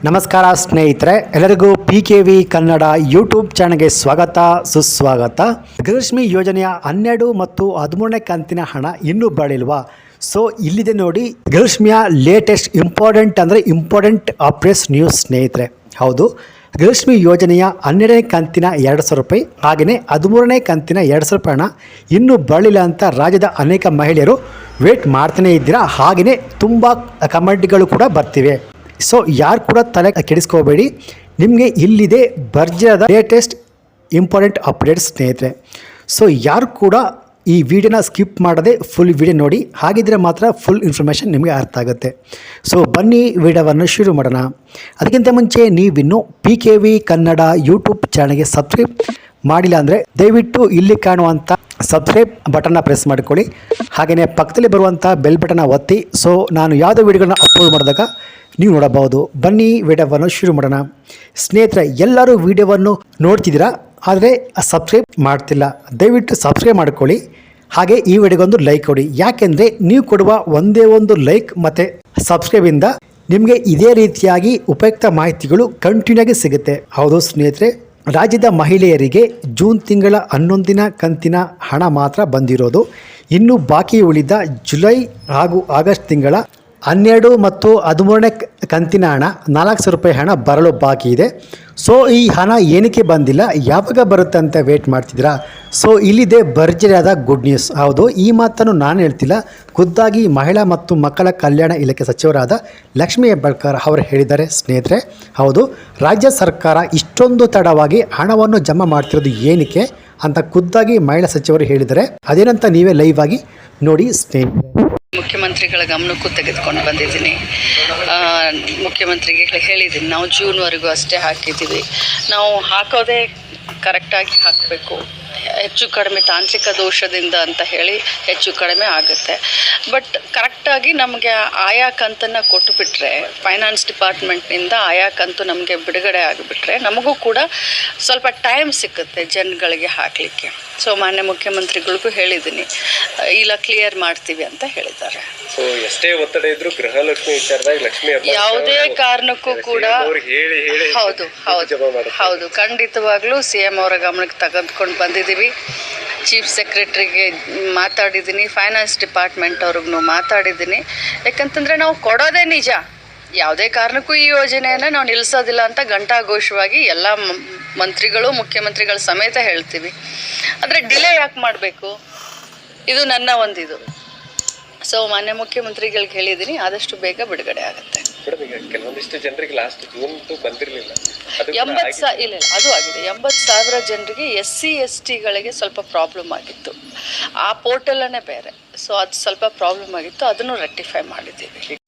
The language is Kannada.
ನಮಸ್ಕಾರ ಸ್ನೇಹಿತರೆ, ಎಲ್ಲರಿಗೂ PKV ಕನ್ನಡ ಯೂಟ್ಯೂಬ್ ಚಾನಲ್ಗೆ ಸ್ವಾಗತ ಸುಸ್ವಾಗತ. ಗೃಹಲಕ್ಷ್ಮಿ ಯೋಜನೆಯ 12 ಮತ್ತು 13ನೇ ಕಂತಿನ ಹಣ ಇನ್ನೂ ಬರಲಿಲ್ವಾ? ಸೊ ಇಲ್ಲಿದೆ ನೋಡಿ, ಗೃಹಲಕ್ಷ್ಮಿಯ ಲೇಟೆಸ್ಟ್ ಇಂಪಾರ್ಟೆಂಟ್ ಅಪ್ಡೇಟ್ಸ್ ನ್ಯೂಸ್ ಸ್ನೇಹಿತರೆ. ಹೌದು, ಗೃಹಲಕ್ಷ್ಮಿ ಯೋಜನೆಯ 12ನೇ ಕಂತಿನ 2,000 ರೂಪಾಯಿ ಹಾಗೆಯೇ 13ನೇ ಕಂತಿನ 2,000 ರೂಪಾಯಿ ಹಣ ಇನ್ನೂ ಬರಲಿಲ್ಲ ಅಂತ ರಾಜ್ಯದ ಅನೇಕ ಮಹಿಳೆಯರು ವೇಟ್ ಮಾಡ್ತಾನೆ ಇದ್ದೀರಾ. ಹಾಗೆಯೇ ತುಂಬ ಕಮೆಂಟ್ಗಳು ಕೂಡ ಬರ್ತಿವೆ. ಸೊ ಯಾರು ಕೂಡ ತಲೆ ಕೆಡಿಸ್ಕೋಬೇಡಿ, ನಿಮಗೆ ಇಲ್ಲಿದೆ ಭರ್ಜರಿಯಾದ ಲೇಟೆಸ್ಟ್ ಇಂಪಾರ್ಟೆಂಟ್ ಅಪ್ಡೇಟ್ಸ್ ಸ್ನೇಹಿತರೆ. ಸೊ ಯಾರು ಕೂಡ ಈ ವಿಡಿಯೋನ ಸ್ಕಿಪ್ ಮಾಡದೆ ಫುಲ್ ವಿಡಿಯೋ ನೋಡಿ, ಹಾಗಿದ್ರೆ ಮಾತ್ರ ಫುಲ್ ಇನ್ಫಾರ್ಮೇಷನ್ ನಿಮಗೆ ಅರ್ಥ ಆಗುತ್ತೆ. ಸೊ ಬನ್ನಿ ವಿಡಿಯೋವನ್ನು ಶುರು ಮಾಡೋಣ. ಅದಕ್ಕಿಂತ ಮುಂಚೆ ನೀವಿನ್ನೂ PKV ಕನ್ನಡ ಯೂಟ್ಯೂಬ್ ಚಾನಲ್ಗೆ ಸಬ್ಸ್ಕ್ರೈಬ್ ಮಾಡಿಲ್ಲ ಅಂದರೆ ದಯವಿಟ್ಟು ಇಲ್ಲಿ ಕಾಣುವಂಥ ಸಬ್ಸ್ಕ್ರೈಬ್ ಬಟನ್ನ ಪ್ರೆಸ್ ಮಾಡಿಕೊಳ್ಳಿ. ಹಾಗೆಯೇ ಪಕ್ಕದಲ್ಲಿ ಬರುವಂಥ ಬೆಲ್ ಬಟನ್ನ ಒತ್ತಿ. ಸೊ ನಾನು ಯಾವುದೇ ವಿಡಿಯೋಗಳನ್ನ ಅಪ್ಲೋಡ್ ಮಾಡಿದಾಗ ನೀವು ನೋಡಬಹುದು. ಬನ್ನಿ ವಿಡಿಯೋವನ್ನು ಶುರು ಮಾಡೋಣ. ಸ್ನೇಹಿತರೆ, ಎಲ್ಲರೂ ವಿಡಿಯೋವನ್ನು ನೋಡ್ತಿದ್ದೀರಾ, ಆದರೆ ಸಬ್ಸ್ಕ್ರೈಬ್ ಮಾಡ್ತಿಲ್ಲ. ದಯವಿಟ್ಟು ಸಬ್ಸ್ಕ್ರೈಬ್ ಮಾಡ್ಕೊಳ್ಳಿ. ಹಾಗೆ ಈ ವಿಡಿಯೋಗೊಂದು ಲೈಕ್ ಕೊಡಿ. ಯಾಕೆಂದರೆ ನೀವು ಕೊಡುವ ಒಂದೇ ಒಂದು ಲೈಕ್ ಮತ್ತು ಸಬ್ಸ್ಕ್ರೈಬಿಂದ ನಿಮಗೆ ಇದೇ ರೀತಿಯಾಗಿ ಉಪಯುಕ್ತ ಮಾಹಿತಿಗಳು ಕಂಟಿನ್ಯೂ ಆಗಿ ಸಿಗುತ್ತೆ. ಹೌದು ಸ್ನೇಹಿತರೆ, ರಾಜ್ಯದ ಮಹಿಳೆಯರಿಗೆ ಜೂನ್ ತಿಂಗಳ 11ನೇ ಕಂತಿನ ಹಣ ಮಾತ್ರ ಬಂದಿರೋದು. ಇನ್ನು ಬಾಕಿ ಉಳಿದ ಜುಲೈ ಹಾಗೂ ಆಗಸ್ಟ್ ತಿಂಗಳ 12 ಮತ್ತು 13ನೇ ಕಂತಿನ ಹಣ 4,000 ರೂಪಾಯಿ ಹಣ ಬರಲು ಬಾಕಿ ಇದೆ. ಸೊ ಈ ಹಣ ಏನಕ್ಕೆ ಬಂದಿಲ್ಲ, ಯಾವಾಗ ಬರುತ್ತೆ ಅಂತ ವೇಟ್ ಮಾಡ್ತಿದ್ದೀರಾ? ಸೊ ಇಲ್ಲಿದೆ ಭರ್ಜರಿಯಾದ ಗುಡ್ ನ್ಯೂಸ್. ಹೌದು, ಈ ಮಾತನ್ನು ನಾನು ಹೇಳ್ತಿಲ್ಲ, ಖುದ್ದಾಗಿ ಮಹಿಳಾ ಮತ್ತು ಮಕ್ಕಳ ಕಲ್ಯಾಣ ಇಲಾಖೆ ಸಚಿವರಾದ ಲಕ್ಷ್ಮೀ ಹೆಬ್ಬಾಳ್ಕರ್ ಅವರು ಹೇಳಿದ್ದಾರೆ ಸ್ನೇಹಿತರೆ. ಹೌದು, ರಾಜ್ಯ ಸರ್ಕಾರ ಇಷ್ಟೊಂದು ತಡವಾಗಿ ಹಣವನ್ನು ಜಮಾ ಮಾಡ್ತಿರೋದು ಏನಕ್ಕೆ ಅಂತ ಖುದ್ದಾಗಿ ಮಹಿಳಾ ಸಚಿವರು ಹೇಳಿದ್ದಾರೆ. ಅದೇನಂತ ನೀವೇ ಲೈವ್ ಆಗಿ ನೋಡಿ ಸ್ನೇಹಿತರೆ. ಮುಖ್ಯಮಂತ್ರಿಗಳ ಗಮನಕ್ಕೂ ತೆಗೆದುಕೊಂಡು ಬಂದಿದ್ದೀನಿ. ಮುಖ್ಯಮಂತ್ರಿಗೆ ಹೇಳಿದ್ದೀನಿ, ನಾವು ಜೂನ್ವರೆಗೂ ಅಷ್ಟೇ ಹಾಕಿದ್ದೀವಿ. ನಾವು ಹಾಕೋದೇ ಕರೆಕ್ಟಾಗಿ ಹಾಕಬೇಕು. ಹೆಚ್ಚು ಕಡಿಮೆ ತಾಂತ್ರಿಕ ದೋಷದಿಂದ ಅಂತ ಹೇಳಿ ಹೆಚ್ಚು ಕಡಿಮೆ ಆಗುತ್ತೆ. ಬಟ್ ಕರೆಕ್ಟಾಗಿ ನಮಗೆ ಆಯಾ ಕಂತನ್ನು ಕೊಟ್ಟುಬಿಟ್ರೆ, ಫೈನಾನ್ಸ್ ಡಿಪಾರ್ಟ್ಮೆಂಟ್ನಿಂದ ಆಯಾ ಕಂತು ನಮಗೆ ಬಿಡುಗಡೆ ಆಗಿಬಿಟ್ರೆ ನಮಗೂ ಕೂಡ ಸ್ವಲ್ಪ ಟೈಮ್ ಸಿಕ್ಕುತ್ತೆ ಜನಗಳಿಗೆ ಹಾಕಲಿಕ್ಕೆ. ಸೊ ಮಾನ್ಯ ಮುಖ್ಯಮಂತ್ರಿಗಳಿಗೂ ಹೇಳಿದ್ದೀನಿ, ಇಲ್ಲ ಕ್ಲಿಯರ್ ಮಾಡ್ತೀವಿ ಅಂತ ಹೇಳಿದ್ದಾರೆ. ಸೊ ಎಷ್ಟೇ ಒತ್ತಡ ಇದ್ರೂ ಗೃಹಲಕ್ಷ್ಮಿ ವಿಚಾರದಾಗ ಲಕ್ಷ್ಮಿ ಯಾವುದೇ ಕಾರಣಕ್ಕೂ ಕೂಡ ಹೌದು ಖಂಡಿತವಾಗ್ಲೂ CM ಅವರ ಗಮನಕ್ಕೆ ತೆಗೆದುಕೊಂಡು ಬಂದಿದ್ದೀವಿ. ಚೀಫ್ ಸೆಕ್ರೆಟರಿಗೆ ಮಾತಾಡಿದ್ದೀನಿ, ಫೈನಾನ್ಸ್ ಡಿಪಾರ್ಟ್ಮೆಂಟ್ ಅವ್ರಿಗೂ ಮಾತಾಡಿದ್ದೀನಿ. ಯಾಕಂತಂದರೆ ನಾವು ಕೊಡೋದೇ ನಿಜ, ಯಾವುದೇ ಕಾರಣಕ್ಕೂ ಈ ಯೋಜನೆಯನ್ನು ನಾವು ನಿಲ್ಲಿಸೋದಿಲ್ಲ ಅಂತ ಘಂಟಾಘೋಷವಾಗಿ ಎಲ್ಲ ಮಂತ್ರಿಗಳು ಮುಖ್ಯಮಂತ್ರಿಗಳ ಸಮೇತ ಹೇಳ್ತೀವಿ. ಆದರೆ ಡಿಲೇ ಯಾಕೆ ಮಾಡಬೇಕು? ಇದು ನನ್ನ ಒಂದಿದು. ಸೊ ಮಾನ್ಯ ಮುಖ್ಯಮಂತ್ರಿಗಳಿಗೆ ಹೇಳಿದ್ದೀನಿ, ಆದಷ್ಟು ಬೇಗ ಬಿಡುಗಡೆ ಆಗುತ್ತೆ. ಕೆಲವೊಂದಿಷ್ಟು ಜನರಿಗೆ ಲಾಸ್ಟ್ ಜೂನ್ ಬಂದಿರಲಿಲ್ಲ, 80,000 ಇಲ್ಲ ಅದು ಆಗಿದೆ. 80,000 ಜನರಿಗೆ SC STಗಳಿಗೆ ಸ್ವಲ್ಪ ಪ್ರಾಬ್ಲಮ್ ಆಗಿತ್ತು. ಆ ಪೋರ್ಟಲನ್ನೇ ಬೇರೆ. ಸೊ ಅದು ಸ್ವಲ್ಪ ಪ್ರಾಬ್ಲಮ್ ಆಗಿತ್ತು, ಅದನ್ನು ರೆಕ್ಟಿಫೈ ಮಾಡಿದ್ದೀವಿ.